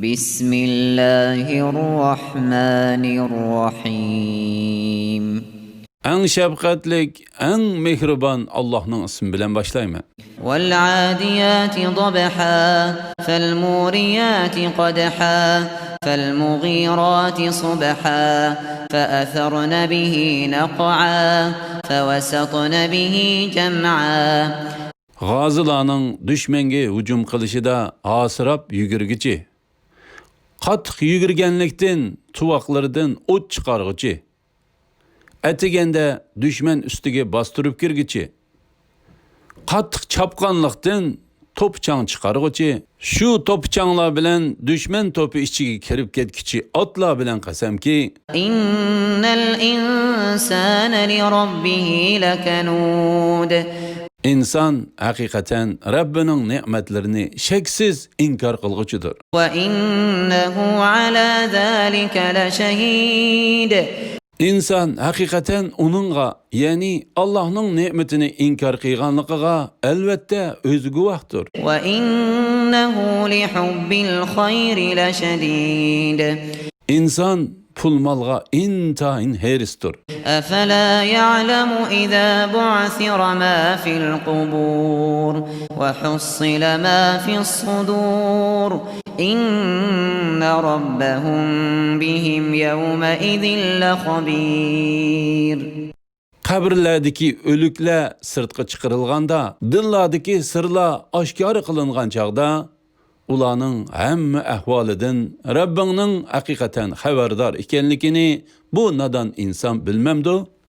بسم الله الرحمن الرحيم. En şefkatlik, en mehriban Allah'ın ismi bilen başlayma. والعاديات ضبحا فالموريات قدحا فالمغيرات صبحا فأثرن به نقعا فوسطن به جمعا. Gazılanın düşmenge hücum kılışıda asırap yügürgücü. Qatıq yügürgenlikten, tuvaqlardan ot çıkargıcı. Etigende düşmen üstüge bastırıp girgici. Qatıq çapqanlıqdan topçaң çıkargıcı. Şu topçaڭlar bilen düşmen topu içige kirip ketkici atlar bilen qasam ki إن الإنسان لربه لكنود. İnsan hakikaten Rabbinin nimetlerini şeksiz inkar kılgıcıdır. وإنه على ذلك لشهيد. İnsan hakikaten onunla yani Allah'ın nimetini inkar kıyganlıqıga elbette özü guvahtır. وإنه لحب الخير لشديد. İnsan pul malga intayin heristir. أفلا يعلم إذا بعثر ما في القبور وحصل ما في الصدور إن ربهم بهم يومئذ لخبير. Kabirlerdeki ölükler sırtqa çıkarılganda, dillardaki sırla aşkarı kılıngan çağda, ulanın hemme ahvalidin Rabbinin hakikaten haberdar ikenlikini bu nadan insan bilmemdu.